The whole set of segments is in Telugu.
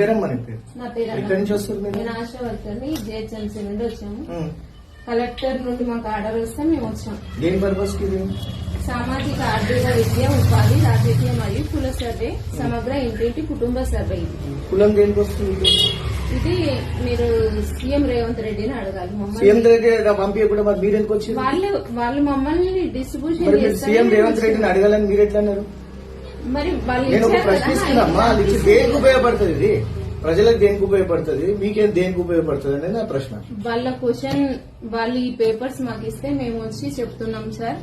పేరమ్మా నీ పేరు? నా పేరు ఎక్కడి నుంచి వస్తారు మీరు? నేను ఆశా వర్కర్ని జిహెచ్ఎంసీ నుండి వచ్చాము. కలెక్టర్ నుండి మాకు ఆర్డర్ వస్తే మేము వచ్చాం. దేని పర్పస్ కి? సామాజిక ఆర్థిక విద్య ఉపాధి రాజకీయ మరియు కుల సర్వే సమగ్ర ఇంటింటి కుటుంబ సర్వే. కులం దేనికి వస్తుంది? ఇది మీరు సీఎం రేవంత్ రెడ్డిని అడగాలి. సీఎం రెడ్డి పంపించకుండా మరి మీరు ఎందుకు వచ్చింది? వాళ్ళు మమ్మల్ని డిస్ట్రిబ్యూషన్ చేస్తారు. సీఎం రేవంత్ రెడ్డిని అడగాలని మీరు ఎట్లా అన్నారు? మరి వాళ్ళు నేను ఒక ప్రశ్నిస్తున్నామ్మా, అది దేనికి ఉపయోగపడుతుంది? ఇది ప్రజలకు దేనికి ఉపయోగపడుతుంది, మీకేం దేనికి ఉపయోగపడుతుంది అనేది నా ప్రశ్న. వాళ్ళ క్వశ్చన్ వాళ్ళు ఈ పేపర్స్ మాకు ఇస్తే మేము వచ్చి చెప్తున్నాం సార్.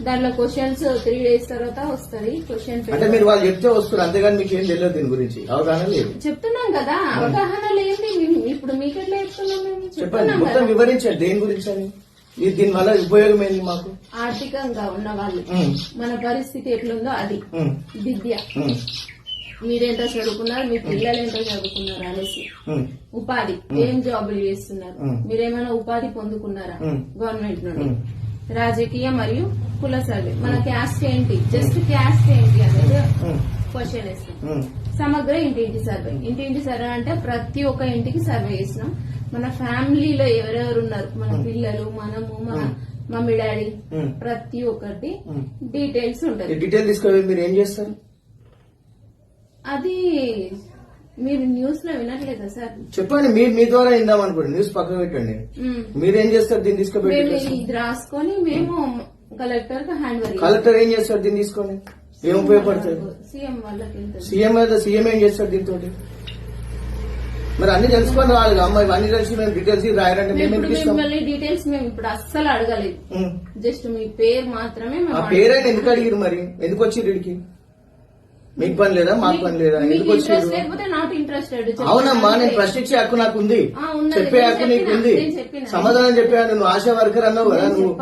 దాంట్లో క్వశ్చన్స్ 3 days తర్వాత వస్తుంది క్వశ్చన్ పేపర్. అంటే మీరు వాళ్ళు చెప్తే వస్తారు, అంతేగాని మీకు ఏం తెలియదు దీని గురించి, అవగాహన లేదు. చెప్తున్నాం కదా, అవగాహన లేదు. ఇప్పుడు మీకెట్లా చెప్తున్నాం? మేము చెప్పండి, మొత్తం వివరించండి దేని గురించి అని. దీని వల్ల ఉపయోగం ఏంది మాకు? ఆర్థికంగా ఉన్న వాళ్ళు మన పరిస్థితి ఎట్లుందో అది విద్య, మీరెంత చదువుకున్నారు, మీ పిల్లలు ఎంత చదువుకున్నారు అనేసి, ఉపాధి ఏం జాబులు చేస్తున్నారు, మీరేమైనా ఉపాధి పొందుకున్నారా గవర్నమెంట్ నుండి, రాజకీయ మరియు కుల సర్వే మన క్యాస్ట్ ఏంటి, జస్ట్ క్యాస్ట్ ఏంటి అనేది క్వశ్చన్ వేస్తాం. సమగ్ర ఇంటింటి సర్వే. ఇంటింటి సర్వే అంటే ప్రతి ఒక్క ఇంటికి సర్వే చేసినాం. మన ఫ్యామిలీలో ఎవరెవరు ఉన్నారు, మన పిల్లలు, మనము, మన మమ్మీ డాడీ, ప్రతి ఒక్కటి డీటెయిల్స్ ఉంటుంది. డీటెయిల్ తీసుకొని మీరు ఏం చేస్తారు? అది మీరు న్యూస్ లో వినట్లేదా సార్? చెప్పండి, మీ ద్వారా విందాం అనుకోండి. న్యూస్ పక్కన పెట్టండి. మీరేం చేస్తారు దీన్ని తీసుకొని? ఇది రాసుకొని మేము కలెక్టర్ కి హ్యాండ్ ఓవర్. కలెక్టర్ ఏం చేస్తారు దీన్ని తీసుకొని? ఏం ఉపయోగపడుతుంది? సీఎం వాళ్ళకి. సీఎం ఏం చేస్తారు దీంతో? మరి అన్ని తెలుసుకొని రావాలి అమ్మాయి, అన్ని తెలిసి మేము డీటెయిల్స్ రాయాలంటే మిమ్మల్ని డీటెయిల్స్ మేము ఇప్పుడు అస్సలు అడగలేదు. జస్ట్ మీ పేరు మాత్రమే. ఆ పేరైనా ఎందుకు అడిగిరు? మరి ఎందుకు వచ్చి వీడికి? మీకు పని లేదా, మాకు పని లేదా? ఎందుకు వచ్చారు? Not interested. అవునమ్మా, నేను ప్రశ్నించే హక్కు నాకు ఉంది, చెప్పే హక్కు నీకు ఉంది, సమాధానం చెప్పాను. నువ్వు ఆశా వర్కర్ అన్నావు కదా, నువ్వు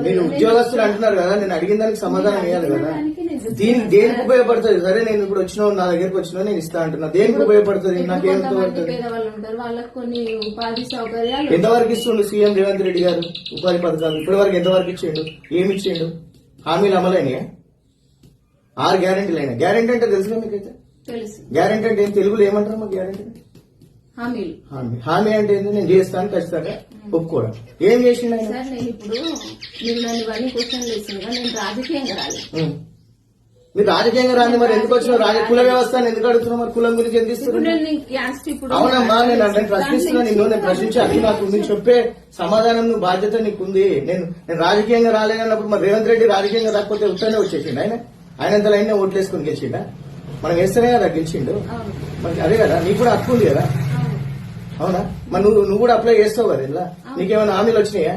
మీరు ఉద్యోగస్తులు అంటున్నారు కదా, నేను అడిగిన దానికి సమాధానం ఇవ్వాలి కదా. దేనికి ఉపయోగపడుతుంది? సరే, నేను ఇప్పుడు వచ్చినావు, నా దగ్గరకు వచ్చినా నేను ఇస్తా అంటున్నా. దేనికి ఉపయోగపడుతుంది? నాకేం ఉపయోగపడుతుంది? ఎంతవరకు ఇస్తుండు సీఎం రేవంత్ రెడ్డి గారు ఉపాధి పథకాలు? ఇప్పటి వరకు ఎంతవరకు ఇచ్చిండు? ఏమి ఇచ్చిండు? హామీలు అమలైనయా? 6 గ్యారెంటీలు అయినా. గ్యారెంటీ అంటే తెలుసుగా మీకైతే? గ్యారెంటీ అంటే ఏం? తెలుగులో ఏమంటారు మా గ్యారెంటీ? హామీ అంటే ఏంటి? నేను చేస్తాను ఖచ్చితంగా ఒప్పుకోవడం. ఏం చేసిండు ఆయన? మీరు రాజకీయంగా రాని మరి ఎందుకు వచ్చిన? కుల వ్యవస్థ ఎందుకు అడుగుతున్నావు? మరి కులం గురించి ఎందుకు ఇస్తున్నారు? అవునమ్మా, నేను ప్రశ్నిస్తున్నా నిన్ను. నేను ప్రశ్నించే అది నాకు ఉంది, చెప్పే సమాధానం నువ్వు బాధ్యత నీకుంది. నేను రాజకీయంగా రాలేనప్పుడు మరి రేవంత్ రెడ్డి రాజకీయంగా రాకపోతే ఉత్తనే వచ్చేసిండు. ఆయన అంత లైన్ ఓట్లేసుకుని గెలిచిండా? మనం వేస్తేనే కదా గెలిచిండు. మరి అదే కదా, నీకు కూడా హక్కు ఉంది కదా. అవునా? మరి నువ్వు కూడా అప్లై చేస్తావు కదా ఇలా? నీకేమైనా హామీలు వచ్చినాయా?